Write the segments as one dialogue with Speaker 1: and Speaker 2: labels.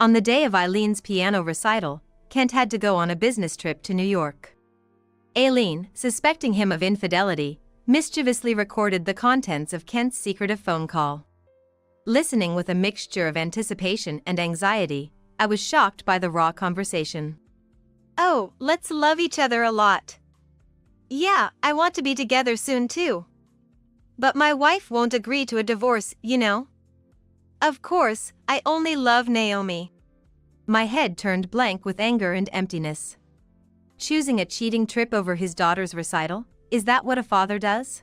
Speaker 1: On the day of Eileen's piano recital, Kent had to go on a business trip to New York. Aileen, suspecting him of infidelity, mischievously recorded the contents of Kent's secretive phone call. Listening with a mixture of anticipation and anxiety, I was shocked by the raw conversation.
Speaker 2: "Oh, let's love each other a lot. Yeah, I want to be together soon too. But my wife won't agree to a divorce, you know. Of course, I only love Naomi."
Speaker 1: My head turned blank with anger and emptiness. Choosing a cheating trip over his daughter's recital? Is that what a father does?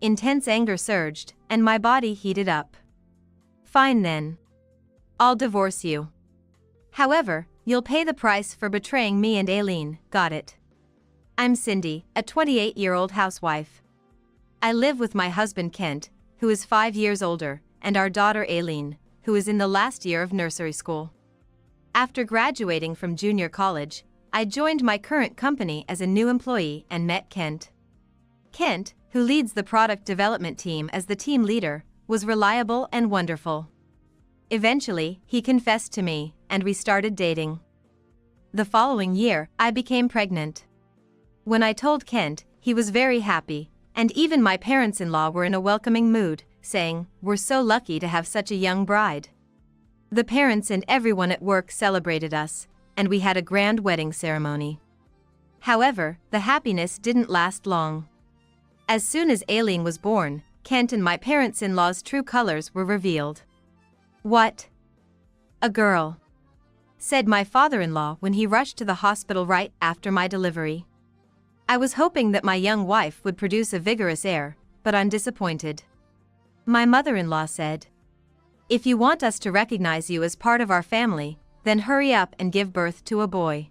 Speaker 1: Intense anger surged, and my body heated up. Fine then. I'll divorce you. However, you'll pay the price for betraying me and Aileen, got it? I'm Cindy, a 28-year-old housewife. I live with my husband Kent, who is 5 years older, and our daughter Aileen, who is in the last year of nursery school. After graduating from junior college, I joined my current company as a new employee and met Kent. Kent, who leads the product development team as the team leader, was reliable and wonderful. Eventually, he confessed to me, and we started dating. The following year, I became pregnant. When I told Kent, he was very happy, and even my parents-in-law were in a welcoming mood, saying, "We're so lucky to have such a young bride." The parents and everyone at work celebrated us, and we had a grand wedding ceremony. However, the happiness didn't last long. As soon as Aileen was born, Kent and my parents-in-law's true colors were revealed. "What? A girl?" said my father-in-law when he rushed to the hospital right after my delivery. I was hoping that my young wife would produce a vigorous heir, but I'm disappointed. My mother-in-law said, "If you want us to recognize you as part of our family, then hurry up and give birth to a boy."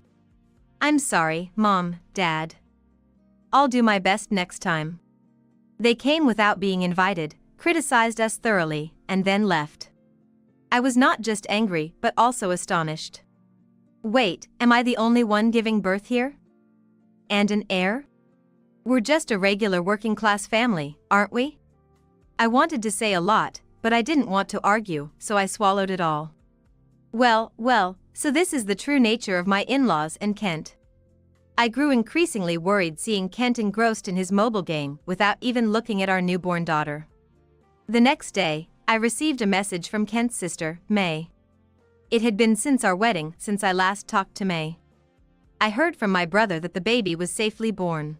Speaker 1: I'm sorry, Mom, Dad. I'll do my best next time. They came without being invited, criticized us thoroughly, and then left. I was not just angry but also astonished. Wait, am I the only one giving birth here? And an heir? We're just a regular working-class family, aren't we? I wanted to say a lot, but I didn't want to argue, so I swallowed it all. Well, so this is the true nature of my in-laws and Kent. I grew increasingly worried seeing Kent engrossed in his mobile game without even looking at our newborn daughter. The next day, I received a message from Kent's sister, May. It had been since our wedding since I last talked to May. I heard from my brother that the baby was safely born.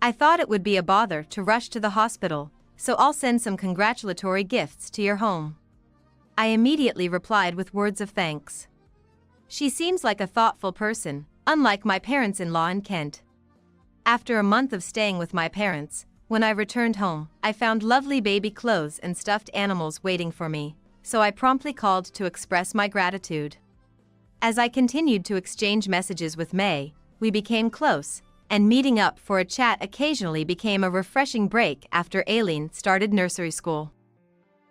Speaker 1: I thought it would be a bother to rush to the hospital, so I'll send some congratulatory gifts to your home. I immediately replied with words of thanks. She seems like a thoughtful person, unlike my parents-in-law and Kent. After a month of staying with my parents, when I returned home, I found lovely baby clothes and stuffed animals waiting for me, so I promptly called to express my gratitude. As I continued to exchange messages with May, we became close, and meeting up for a chat occasionally became a refreshing break after Aileen started nursery school.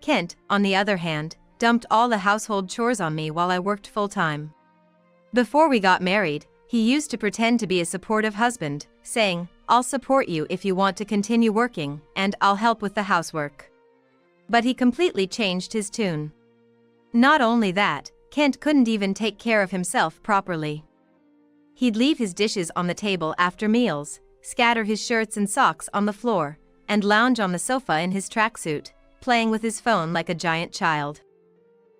Speaker 1: Kent, on the other hand, dumped all the household chores on me while I worked full-time. Before we got married, he used to pretend to be a supportive husband, saying, "I'll support you if you want to continue working, and I'll help with the housework." But he completely changed his tune. Not only that, Kent couldn't even take care of himself properly. He'd leave his dishes on the table after meals, scatter his shirts and socks on the floor, and lounge on the sofa in his tracksuit, playing with his phone like a giant child.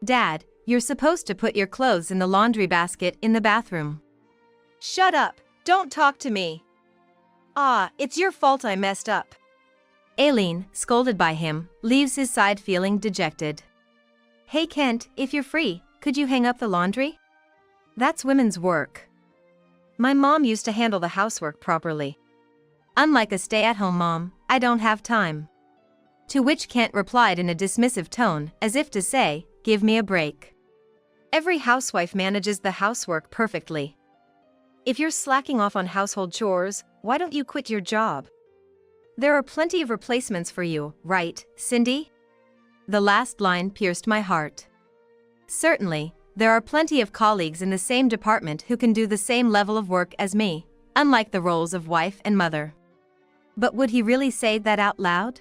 Speaker 1: "Dad, you're supposed to put your clothes in the laundry basket in the bathroom."
Speaker 2: "Shut up, don't talk to me. It's your fault I messed up."
Speaker 1: Aileen, scolded by him, leaves his side feeling dejected. "Hey Kent, if you're free, could you hang up the laundry? That's women's work. My mom used to handle the housework properly. Unlike a stay-at-home mom, I don't have time." To which Kent replied in a dismissive tone, as if to say, "Give me a break. Every housewife manages the housework perfectly. If you're slacking off on household chores, why don't you quit your job? There are plenty of replacements for you, right, Cindy?" The last line pierced my heart. Certainly, there are plenty of colleagues in the same department who can do the same level of work as me, unlike the roles of wife and mother. But would he really say that out loud?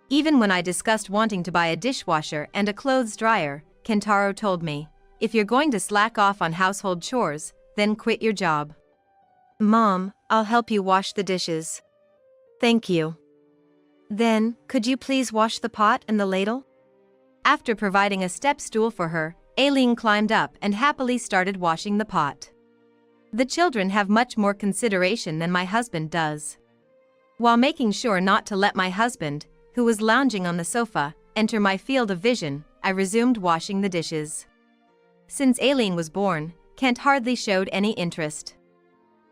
Speaker 1: Even when I discussed wanting to buy a dishwasher and a clothes dryer, Kentaro told me, If you're going to slack off on household chores, then quit your job.
Speaker 2: Mom, I'll help you wash the dishes. Thank you. Then, could you please wash the pot and the ladle?
Speaker 1: After providing a step stool for her, Aileen climbed up and happily started washing the pot. The children have much more consideration than my husband does. While making sure not to let my husband, who was lounging on the sofa, enter my field of vision, I resumed washing the dishes. Since Aileen was born, Kent hardly showed any interest.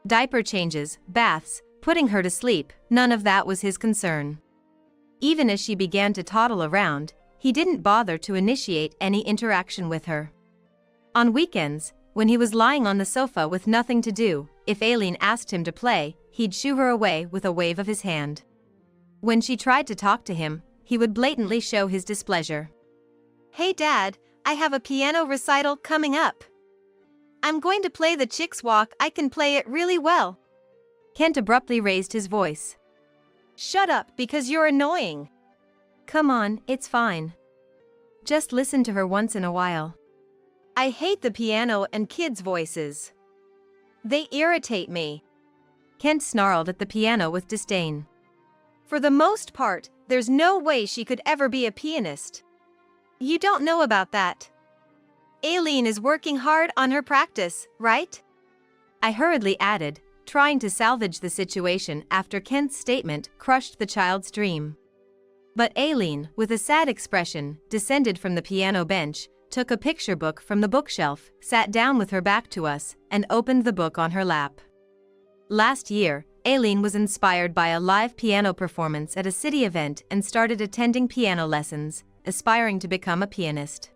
Speaker 1: Diaper changes, baths, putting her to sleep, none of that was his concern. Even as she began to toddle around, he didn't bother to initiate any interaction with her. On weekends, when he was lying on the sofa with nothing to do, if Aileen asked him to play, he'd shoo her away with a wave of his hand. When she tried to talk to him, he would blatantly show his displeasure.
Speaker 2: Hey Dad, I have a piano recital coming up. I'm going to play the Chicks Walk. I can play it really well.
Speaker 1: Kent abruptly raised his voice.
Speaker 2: Shut up, because you're annoying.
Speaker 1: Come on, it's fine. Just listen to her once in a while.
Speaker 2: I hate the piano and kids' voices. They irritate me.
Speaker 1: Kent snarled at the piano with disdain.
Speaker 2: For the most part, there's no way she could ever be a pianist. You don't know about that. Aileen is working hard on her practice, right?
Speaker 1: I hurriedly added, trying to salvage the situation after Kent's statement crushed the child's dream. But Aileen, with a sad expression, descended from the piano bench, took a picture book from the bookshelf, sat down with her back to us, and opened the book on her lap. Last year, Aileen was inspired by a live piano performance at a city event and started attending piano lessons, aspiring to become a pianist.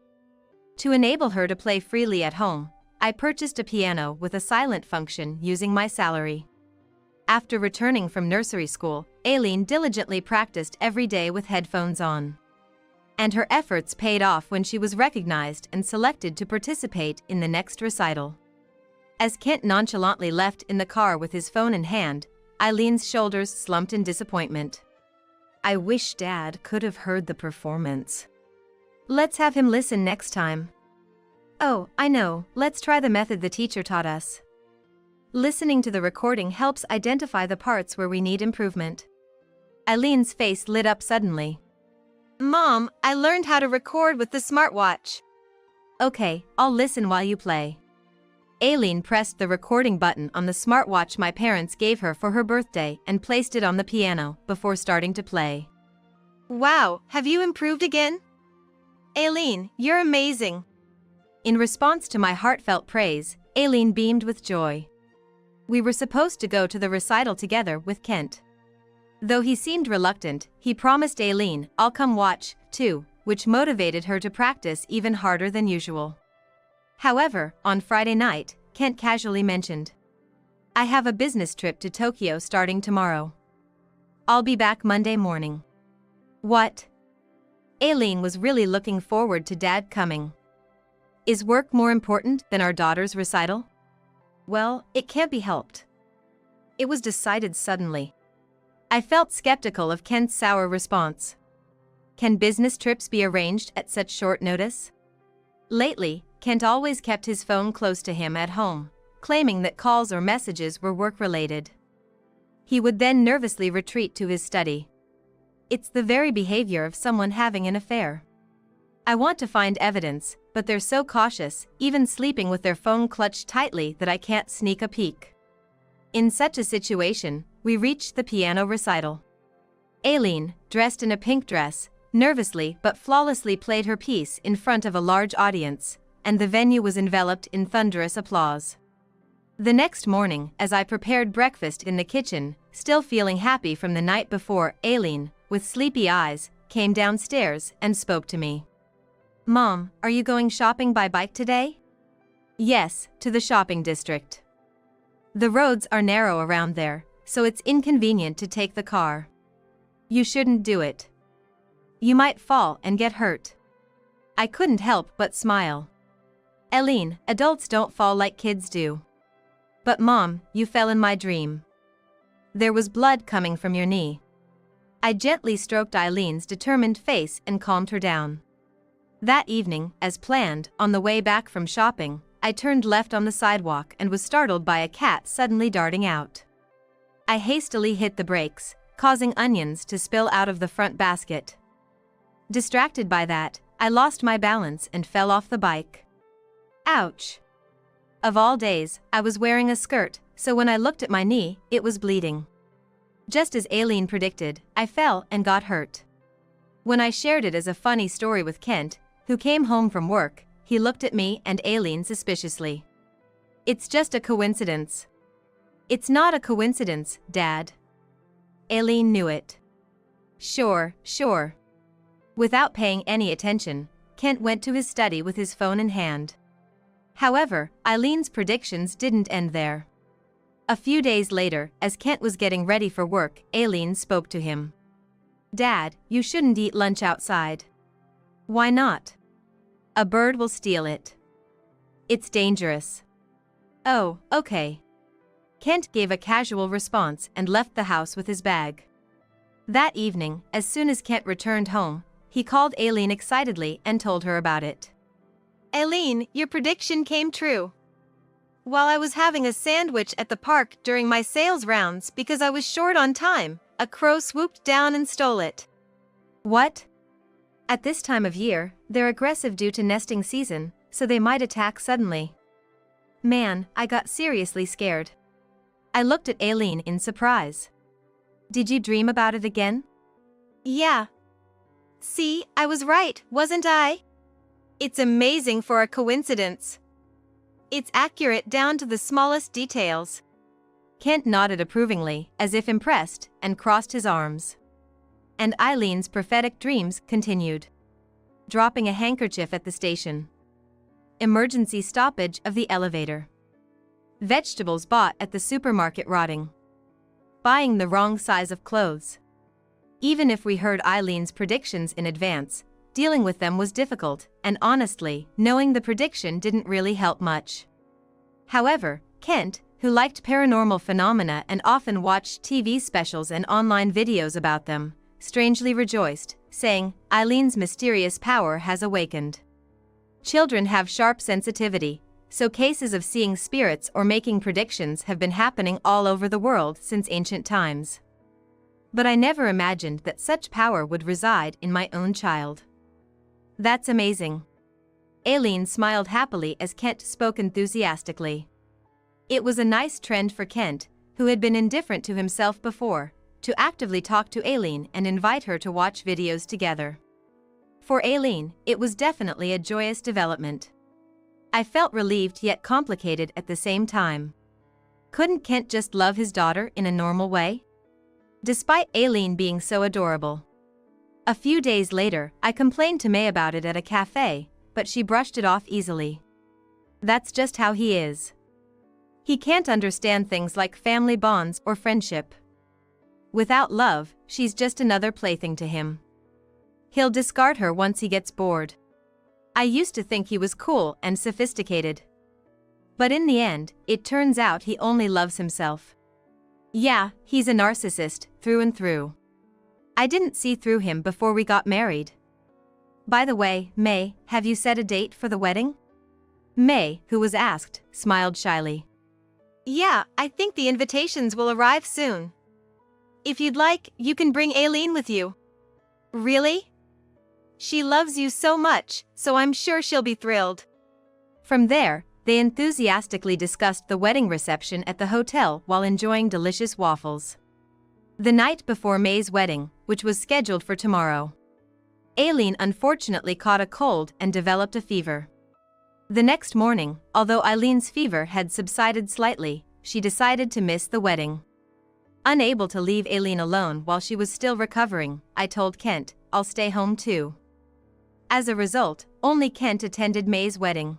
Speaker 1: To enable her to play freely at home, I purchased a piano with a silent function using my salary. After returning from nursery school, Aileen diligently practiced every day with headphones on. And her efforts paid off when she was recognized and selected to participate in the next recital. As Kent nonchalantly left in the car with his phone in hand, Aileen's shoulders slumped in disappointment. I wish Dad could have heard the performance. Let's have him listen next time. Oh, I know, let's try the method the teacher taught us. Listening to the recording helps identify the parts where we need improvement. Aileen's face lit up suddenly.
Speaker 2: Mom, I learned how to record with the smartwatch.
Speaker 1: Okay, I'll listen while you play. Aileen pressed the recording button on the smartwatch my parents gave her for her birthday and placed it on the piano before starting to play.
Speaker 2: Wow, have you improved again? Aileen, you're amazing.
Speaker 1: In response to my heartfelt praise, Aileen beamed with joy. We were supposed to go to the recital together with Kent. Though he seemed reluctant, he promised Aileen, I'll come watch, too, which motivated her to practice even harder than usual. However, on Friday night, Kent casually mentioned, I have a business trip to Tokyo starting tomorrow. I'll be back Monday morning. What? Aileen was really looking forward to Dad coming. Is work more important than our daughter's recital? Well, it can't be helped. It was decided suddenly. I felt skeptical of Kent's sour response. Can business trips be arranged at such short notice? Lately, Kent always kept his phone close to him at home, claiming that calls or messages were work-related. He would then nervously retreat to his study. It's the very behavior of someone having an affair. I want to find evidence, but they're so cautious, even sleeping with their phone clutched tightly, that I can't sneak a peek. In such a situation, we reached the piano recital. Aileen, dressed in a pink dress, nervously but flawlessly played her piece in front of a large audience, and the venue was enveloped in thunderous applause. The next morning, as I prepared breakfast in the kitchen, still feeling happy from the night before, Aileen, with sleepy eyes, came downstairs and spoke to me. Mom, are you going shopping by bike today? Yes, to the shopping district. The roads are narrow around there, so it's inconvenient to take the car. You shouldn't do it. You might fall and get hurt. I couldn't help but smile. Aileen, adults don't fall like kids do. But Mom, you fell in my dream. There was blood coming from your knee. I gently stroked Aileen's determined face and calmed her down. That evening, as planned, on the way back from shopping, I turned left on the sidewalk and was startled by a cat suddenly darting out. I hastily hit the brakes, causing onions to spill out of the front basket. Distracted by that, I lost my balance and fell off the bike. Ouch! Of all days, I was wearing a skirt, so when I looked at my knee, it was bleeding. Just as Aileen predicted, I fell and got hurt. When I shared it as a funny story with Kent, who came home from work, he looked at me and Aileen suspiciously. "It's just a coincidence." "It's not a coincidence, Dad." Aileen knew it. Sure. Without paying any attention, Kent went to his study with his phone in hand. However, Eileen's predictions didn't end there. A few days later, as Kent was getting ready for work, Aileen spoke to him. "Dad, you shouldn't eat lunch outside." "Why not?" "A bird will steal it." "It's dangerous." "Oh, okay." Kent gave a casual response and left the house with his bag. That evening, as soon as Kent returned home, he called Aileen excitedly and told her about it.
Speaker 2: "Aileen, your prediction came true. While I was having a sandwich at the park during my sales rounds because I was short on time, a crow swooped down and stole it."
Speaker 1: "What?" "At this time of year, they're aggressive due to nesting season, so they might attack suddenly." Man, I got seriously scared. I looked at Aileen in surprise. "Did you dream about it again?"
Speaker 2: "Yeah. See, I was right, wasn't I? It's amazing for a coincidence. It's accurate down to the smallest details."
Speaker 1: Kent nodded approvingly, as if impressed, and crossed his arms. And Eileen's prophetic dreams continued. Dropping a handkerchief at the station. Emergency stoppage of the elevator. Vegetables bought at the supermarket rotting. Buying the wrong size of clothes. Even if we heard Eileen's predictions in advance, dealing with them was difficult, and honestly, knowing the prediction didn't really help much. However, Kent, who liked paranormal phenomena and often watched TV specials and online videos about them, strangely rejoiced, saying, "Eileen's mysterious power has awakened." Children have sharp sensitivity, so cases of seeing spirits or making predictions have been happening all over the world since ancient times. But I never imagined that such power would reside in my own child. "That's amazing." Aileen smiled happily as Kent spoke enthusiastically. It was a nice trend for Kent, who had been indifferent to himself before, to actively talk to Aileen and invite her to watch videos together. For Aileen, it was definitely a joyous development. I felt relieved yet complicated at the same time. Couldn't Kent just love his daughter in a normal way? Despite Aileen being so adorable. A few days later, I complained to May about it at a cafe, but she brushed it off easily. That's just how he is. He can't understand things like family bonds or friendship. Without love, she's just another plaything to him. He'll discard her once he gets bored. I used to think he was cool and sophisticated. But in the end, it turns out he only loves himself. Yeah, he's a narcissist, through and through. I didn't see through him before we got married. By the way, May, have you set a date for the wedding? May, who was asked, smiled shyly.
Speaker 2: Yeah, I think the invitations will arrive soon. If you'd like, you can bring Aileen with you. Really? She loves you so much, so I'm sure she'll be thrilled.
Speaker 1: From there, they enthusiastically discussed the wedding reception at the hotel while enjoying delicious waffles. The night before May's wedding, which was scheduled for tomorrow, Aileen unfortunately caught a cold and developed a fever. The next morning, although Eileen's fever had subsided slightly, she decided to miss the wedding. Unable to leave Aileen alone while she was still recovering, I told Kent, "I'll stay home too." As a result, only Kent attended May's wedding.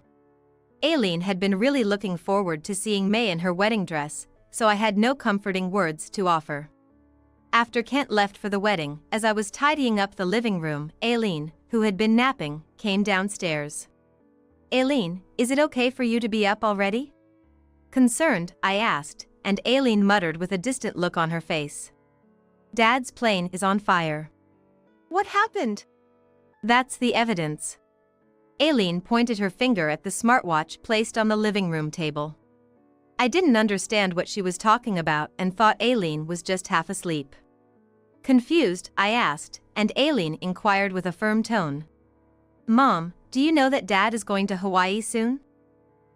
Speaker 1: Aileen had been really looking forward to seeing May in her wedding dress, so I had no comforting words to offer. After Kent left for the wedding, as I was tidying up the living room, Aileen, who had been napping, came downstairs. "Aileen, is it okay for you to be up already?" Concerned, I asked, and Aileen muttered with a distant look on her face. "Dad's plane is on fire."
Speaker 2: What happened?
Speaker 1: That's the evidence. Aileen pointed her finger at the smartwatch placed on the living room table. I didn't understand what she was talking about and thought Aileen was just half asleep. Confused, I asked, and Aileen inquired with a firm tone. "Mom, do you know that Dad is going to Hawaii soon?"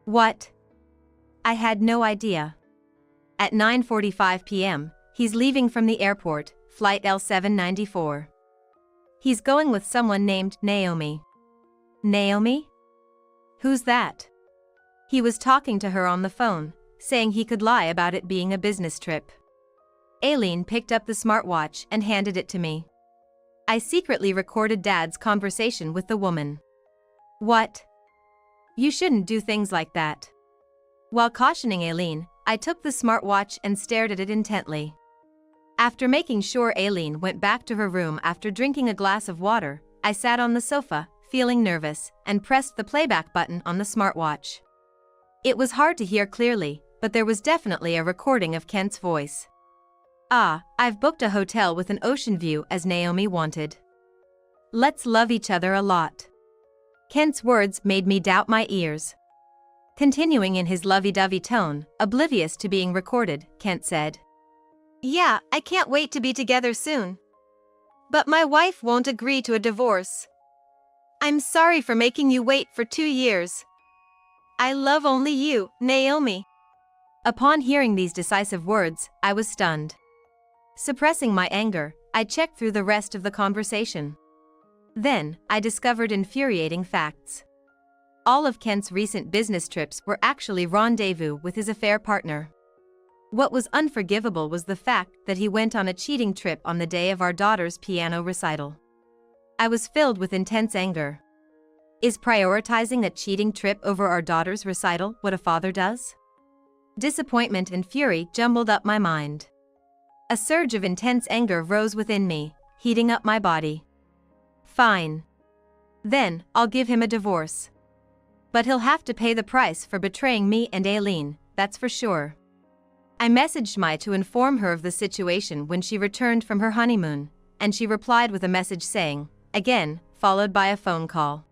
Speaker 1: "What?" I had no idea. At 9:45 p.m., he's leaving from the airport, flight L794. He's going with someone named Naomi. Naomi? Who's that? He was talking to her on the phone, saying he could lie about it being a business trip. Aileen picked up the smartwatch and handed it to me. I secretly recorded Dad's conversation with the woman. "What? You shouldn't do things like that." While cautioning Aileen, I took the smartwatch and stared at it intently. After making sure Aileen went back to her room after drinking a glass of water, I sat on the sofa, feeling nervous, and pressed the playback button on the smartwatch. It was hard to hear clearly, but there was definitely a recording of Kent's voice. "Ah, I've booked a hotel with an ocean view as Naomi wanted. Let's love each other a lot." Kent's words made me doubt my ears. Continuing in his lovey-dovey tone, oblivious to being recorded, Kent said,
Speaker 2: "Yeah, I can't wait to be together soon. But my wife won't agree to a divorce. I'm sorry for making you wait for 2 years. I love only you, Naomi."
Speaker 1: Upon hearing these decisive words, I was stunned. Suppressing my anger, I checked through the rest of the conversation. Then, I discovered infuriating facts. All of Kent's recent business trips were actually rendezvous with his affair partner. What was unforgivable was the fact that he went on a cheating trip on the day of our daughter's piano recital. I was filled with intense anger. Is prioritizing a cheating trip over our daughter's recital what a father does? Disappointment and fury jumbled up my mind. A surge of intense anger rose within me, heating up my body. Fine. Then, I'll give him a divorce. But he'll have to pay the price for betraying me and Aileen, that's for sure. I messaged Mai to inform her of the situation when she returned from her honeymoon, and she replied with a message saying, "Again," followed by a phone call.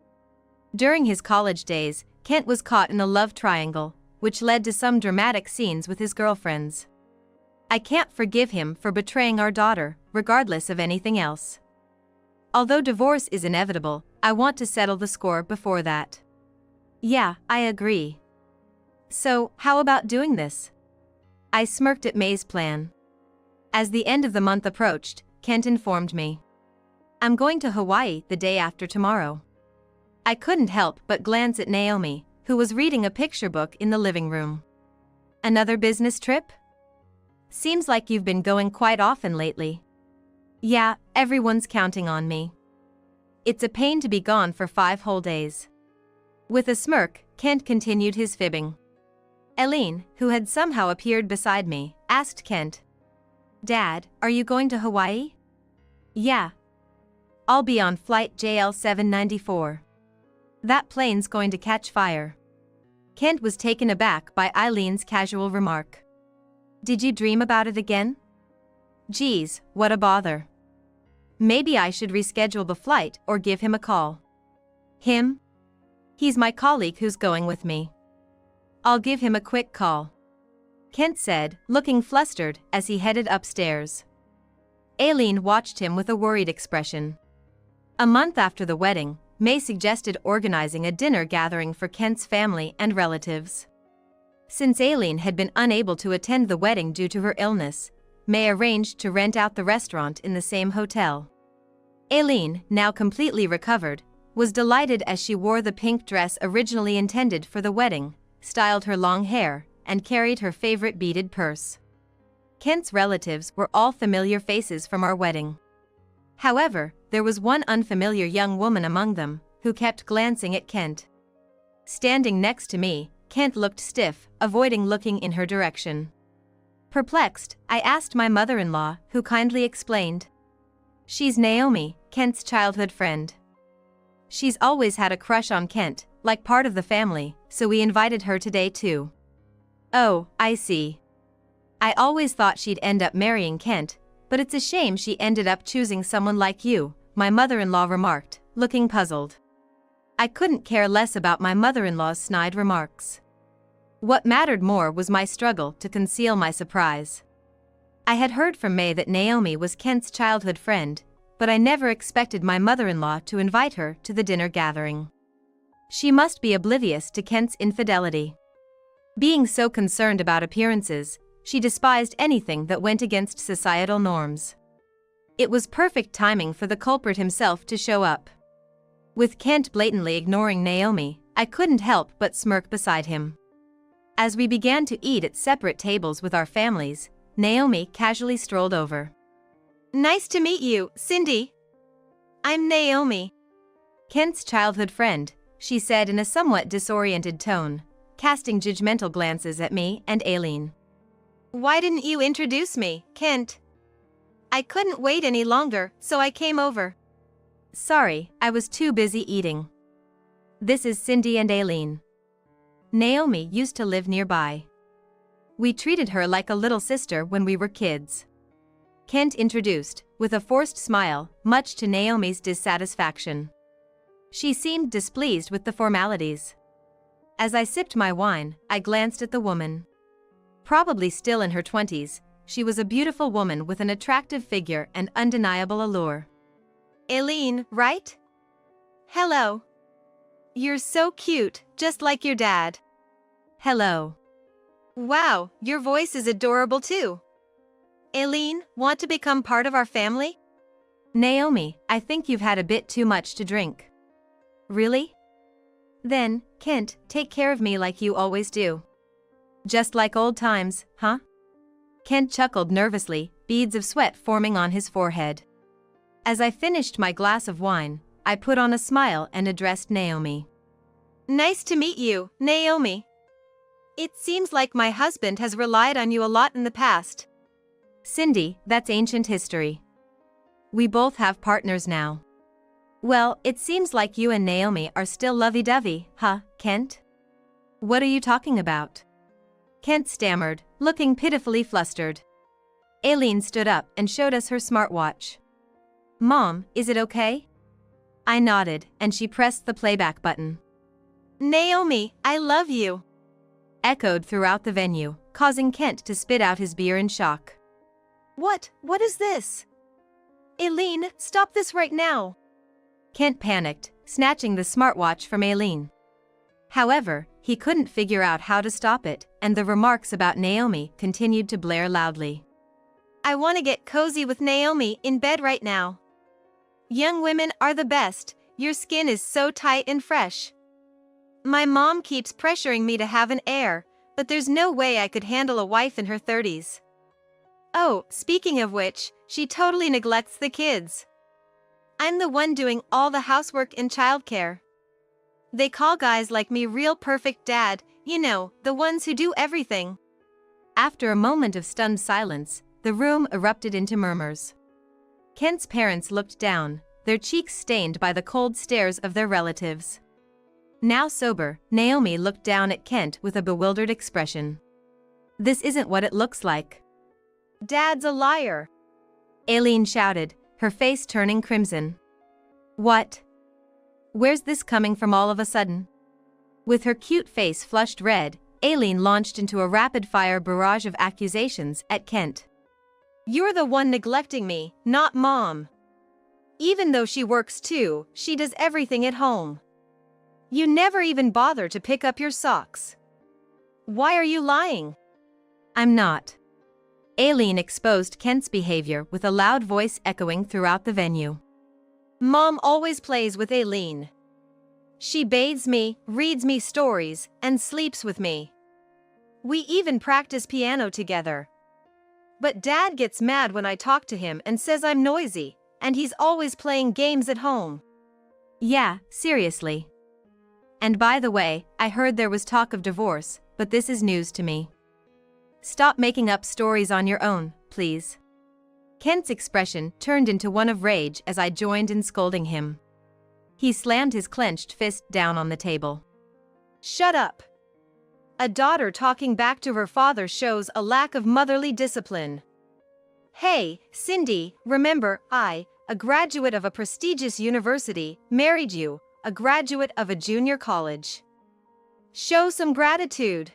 Speaker 1: During his college days, Kent was caught in a love triangle, which led to some dramatic scenes with his girlfriends. I can't forgive him for betraying our daughter, regardless of anything else. Although divorce is inevitable, I want to settle the score before that. Yeah, I agree. So, how about doing this? I smirked at May's plan. As the end of the month approached, Kent informed me. I'm going to Hawaii the day after tomorrow. I couldn't help but glance at Naomi, who was reading a picture book in the living room. Another business trip? Seems like you've been going quite often lately. Yeah, everyone's counting on me. It's a pain to be gone for 5 whole days. With a smirk, Kent continued his fibbing. Aileen, who had somehow appeared beside me, asked Kent, "Dad, are you going to Hawaii?" "Yeah. I'll be on flight JL794. That plane's going to catch fire." Kent was taken aback by Eileen's casual remark. "Did you dream about it again?" Geez, what a bother. Maybe I should reschedule the flight or give him a call. Him? He's my colleague who's going with me. I'll give him a quick call," Kent said, looking flustered as he headed upstairs. Aileen watched him with a worried expression. A month after the wedding, May suggested organizing a dinner gathering for Kent's family and relatives. Since Aileen had been unable to attend the wedding due to her illness, May arranged to rent out the restaurant in the same hotel. Aileen, now completely recovered, was delighted as she wore the pink dress originally intended for the wedding, styled her long hair, and carried her favorite beaded purse. Kent's relatives were all familiar faces from our wedding. However, there was one unfamiliar young woman among them, who kept glancing at Kent. Standing next to me, Kent looked stiff, avoiding looking in her direction. Perplexed, I asked my mother-in-law, who kindly explained. "She's Naomi, Kent's childhood friend. She's always had a crush on Kent, like part of the family, so we invited her today too." "Oh, I see. I always thought she'd end up marrying Kent, but it's a shame she ended up choosing someone like you," my mother-in-law remarked, looking puzzled. I couldn't care less about my mother-in-law's snide remarks. What mattered more was my struggle to conceal my surprise. I had heard from May that Naomi was Kent's childhood friend, but I never expected my mother-in-law to invite her to the dinner gathering. She must be oblivious to Kent's infidelity. Being so concerned about appearances, she despised anything that went against societal norms. It was perfect timing for the culprit himself to show up. With Kent blatantly ignoring Naomi, I couldn't help but smirk beside him. As we began to eat at separate tables with our families, Naomi casually strolled over.
Speaker 2: Nice to meet you, Cindy. I'm Naomi.
Speaker 1: Kent's childhood friend, she said in a somewhat disoriented tone, casting judgmental glances at me and Aileen.
Speaker 2: Why didn't you introduce me, Kent? I couldn't wait any longer, so I came over.
Speaker 1: Sorry, I was too busy eating. This is Cindy and Aileen. Naomi used to live nearby. We treated her like a little sister when we were kids. Kent introduced, with a forced smile, much to Naomi's dissatisfaction. She seemed displeased with the formalities. As I sipped my wine, I glanced at the woman. Probably still in her 20s, she was a beautiful woman with an attractive figure and undeniable allure.
Speaker 2: Aileen, right? Hello. You're so cute, just like your dad.
Speaker 1: Hello.
Speaker 2: Wow, your voice is adorable too. Aileen, want to become part of our family?
Speaker 1: Naomi, I think you've had a bit too much to drink. Really? Then, Kent, take care of me like you always do. Just like old times, huh? Kent chuckled nervously, beads of sweat forming on his forehead. As I finished my glass of wine, I put on a smile and addressed Naomi.
Speaker 2: Nice to meet you, Naomi. It seems like my husband has relied on you a lot in the past.
Speaker 1: Cindy, that's ancient history. We both have partners now. Well, it seems like you and Naomi are still lovey-dovey, huh, Kent? What are you talking about? Kent stammered, looking pitifully flustered. Aileen stood up and showed us her smartwatch. Mom, is it okay? I nodded, and she pressed the playback button.
Speaker 2: Naomi, I love you.
Speaker 1: Echoed throughout the venue, causing Kent to spit out his beer in shock.
Speaker 2: What is this? Aileen, stop this right now.
Speaker 1: Kent panicked, snatching the smartwatch from Aileen. However, he couldn't figure out how to stop it, and the remarks about Naomi continued to blare loudly.
Speaker 2: I want to get cozy with Naomi in bed right now. Young women are the best, your skin is so tight and fresh. My mom keeps pressuring me to have an heir, but there's no way I could handle a wife in her 30s. Oh, speaking of which, she totally neglects the kids. I'm the one doing all the housework and childcare. They call guys like me real perfect dad, you know, the ones who do everything.
Speaker 1: After a moment of stunned silence, the room erupted into murmurs. Kent's parents looked down, their cheeks stained by the cold stares of their relatives. Now sober, Naomi looked down at Kent with a bewildered expression. This isn't what it looks like.
Speaker 2: Dad's a liar.
Speaker 1: Aileen shouted, her face turning crimson. What? Where's this coming from all of a sudden? With her cute face flushed red, Aileen launched into a rapid-fire barrage of accusations at Kent.
Speaker 2: You're the one neglecting me, not Mom. Even though she works too, she does everything at home. You never even bother to pick up your socks. Why are you lying?
Speaker 1: I'm not. Aileen exposed Kent's behavior with a loud voice echoing throughout the venue.
Speaker 2: Mom always plays with Aileen. She bathes me, reads me stories, and sleeps with me. We even practice piano together. But Dad gets mad when I talk to him and says I'm noisy, and he's always playing games at home.
Speaker 1: Yeah, seriously. And by the way, I heard there was talk of divorce, but this is news to me. Stop making up stories on your own, please. Kent's expression turned into one of rage as I joined in scolding him. He slammed his clenched fist down on the table.
Speaker 2: Shut up. A daughter talking back to her father shows a lack of motherly discipline. Hey, Cindy, remember, a graduate of a prestigious university, married you, a graduate of a junior college. Show some gratitude.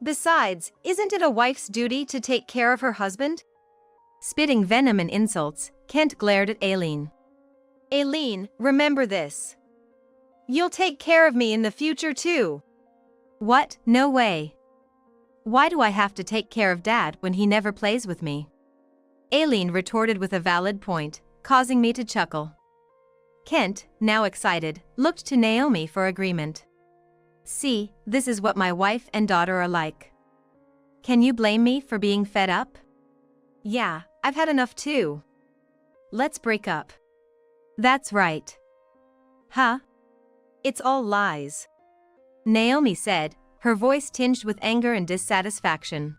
Speaker 2: Besides, isn't it a wife's duty to take care of her husband?
Speaker 1: Spitting venom and insults, Kent glared at Aileen.
Speaker 2: Aileen, remember this. You'll take care of me in the future too.
Speaker 1: What? No way. Why do I have to take care of Dad when he never plays with me? Aileen retorted with a valid point, causing me to chuckle. Kent, now excited, looked to Naomi for agreement. See, this is what my wife and daughter are like. Can you blame me for being fed up?
Speaker 2: Yeah, I've had enough too. Let's break up.
Speaker 1: That's right. Huh?
Speaker 2: It's all lies.
Speaker 1: Naomi said, her voice tinged with anger and dissatisfaction.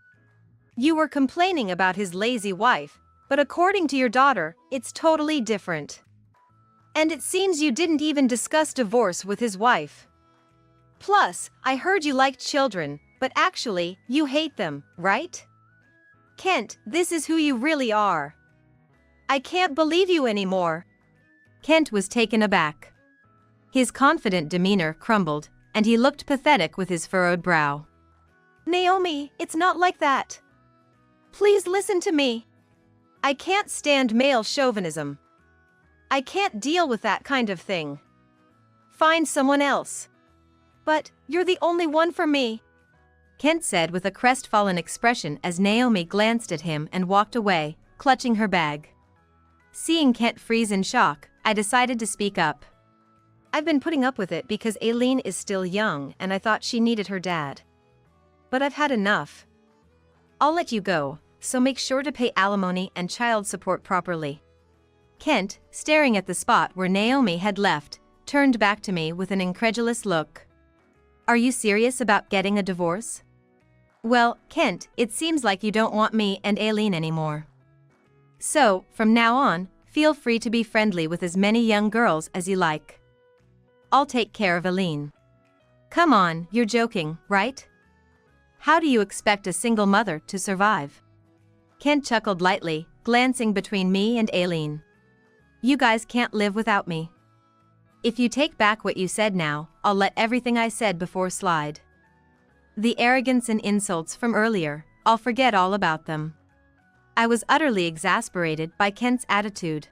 Speaker 2: You were complaining about his lazy wife, but according to your daughter, it's totally different. And it seems you didn't even discuss divorce with his wife. Plus, I heard you liked children, but actually, you hate them, right? Kent, this is who you really are. I can't believe you anymore.
Speaker 1: Kent was taken aback. His confident demeanor crumbled, and he looked pathetic with his furrowed brow.
Speaker 2: Naomi, it's not like that. Please listen to me. I can't stand male chauvinism. I can't deal with that kind of thing. Find someone else. But, you're the only one for me.
Speaker 1: Kent said with a crestfallen expression as Naomi glanced at him and walked away, clutching her bag. Seeing Kent freeze in shock, I decided to speak up.
Speaker 2: I've been putting up with it because Aileen is still young and I thought she needed her dad. But I've had enough. I'll let you go, so make sure to pay alimony and child support properly.
Speaker 1: Kent, staring at the spot where Naomi had left, turned back to me with an incredulous look. Are you serious about getting a divorce? Well, Kent, it seems like you don't want me and Aileen anymore. So, from now on, feel free to be friendly with as many young girls as you like. I'll take care of Aileen. Come on, you're joking, right? How do you expect a single mother to survive? Kent chuckled lightly, glancing between me and Aileen. You guys can't live without me. If you take back what you said now, I'll let everything I said before slide. The arrogance and insults from earlier, I'll forget all about them. I was utterly exasperated by Kent's attitude.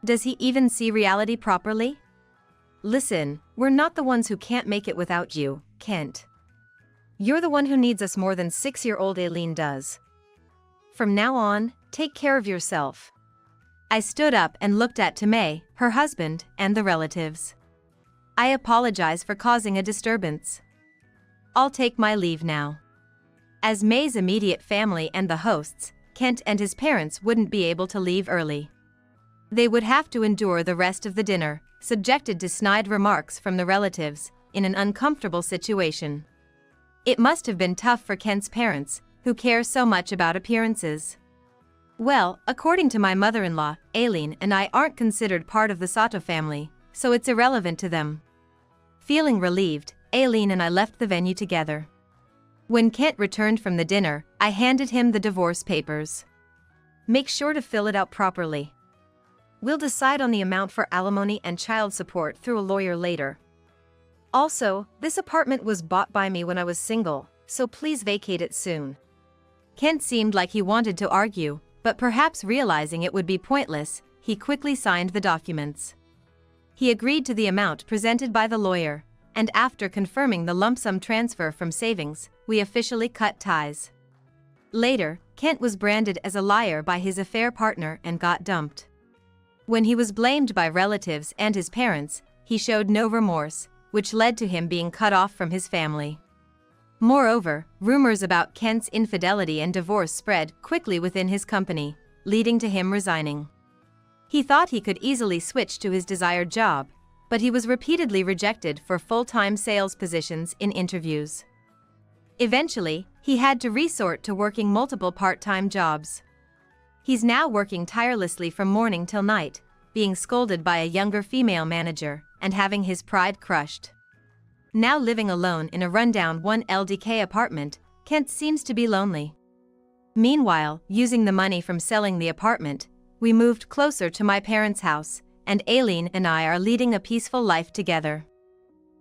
Speaker 1: Does he even see reality properly? Listen, we're not the ones who can't make it without you, Kent. You're the one who needs us more than 6-year-old Aileen does. From now on, take care of yourself. I stood up and looked at May, her husband, and the relatives. I apologize for causing a disturbance. I'll take my leave now. As May's immediate family and the hosts, Kent and his parents wouldn't be able to leave early. They would have to endure the rest of the dinner, subjected to snide remarks from the relatives, in an uncomfortable situation. It must have been tough for Kent's parents, who care so much about appearances. Well, according to my mother-in-law, Aileen and I aren't considered part of the Sato family, so it's irrelevant to them. Feeling relieved, Aileen and I left the venue together. When Kent returned from the dinner, I handed him the divorce papers. Make sure to fill it out properly. We'll decide on the amount for alimony and child support through a lawyer later. Also, this apartment was bought by me when I was single, so please vacate it soon. Kent seemed like he wanted to argue, but perhaps realizing it would be pointless, he quickly signed the documents. He agreed to the amount presented by the lawyer, and after confirming the lump sum transfer from savings, we officially cut ties. Later, Kent was branded as a liar by his affair partner and got dumped. When he was blamed by relatives and his parents, he showed no remorse, which led to him being cut off from his family. Moreover, rumors about Kent's infidelity and divorce spread quickly within his company, leading to him resigning. He thought he could easily switch to his desired job, but he was repeatedly rejected for full-time sales positions in interviews. Eventually, he had to resort to working multiple part-time jobs. He's now working tirelessly from morning till night, being scolded by a younger female manager, and having his pride crushed. Now living alone in a rundown 1 LDK apartment, Kent seems to be lonely. Meanwhile, using the money from selling the apartment, we moved closer to my parents' house, and Aileen and I are leading a peaceful life together.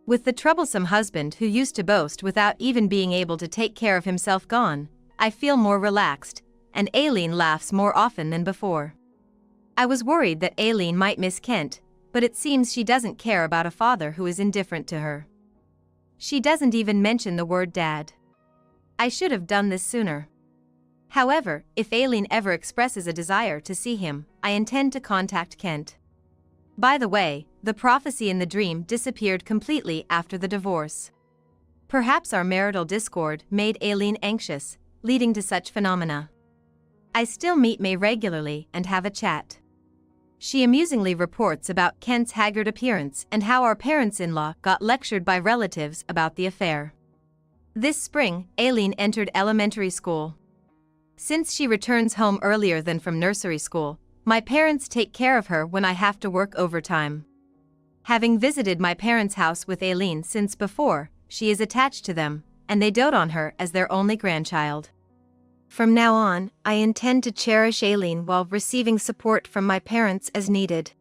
Speaker 1: With the troublesome husband who used to boast without even being able to take care of himself gone, I feel more relaxed, and Aileen laughs more often than before. I was worried that Aileen might miss Kent, but it seems she doesn't care about a father who is indifferent to her. She doesn't even mention the word dad. I should have done this sooner. However, if Aileen ever expresses a desire to see him, I intend to contact Kent. By the way, the prophecy in the dream disappeared completely after the divorce. Perhaps our marital discord made Aileen anxious, leading to such phenomena. I still meet May regularly and have a chat. She amusingly reports about Kent's haggard appearance and how our parents-in-law got lectured by relatives about the affair. This spring, Aileen entered elementary school. Since she returns home earlier than from nursery school, my parents take care of her when I have to work overtime. Having visited my parents' house with Aileen since before, she is attached to them, and they dote on her as their only grandchild. From now on, I intend to cherish Aileen while receiving support from my parents as needed.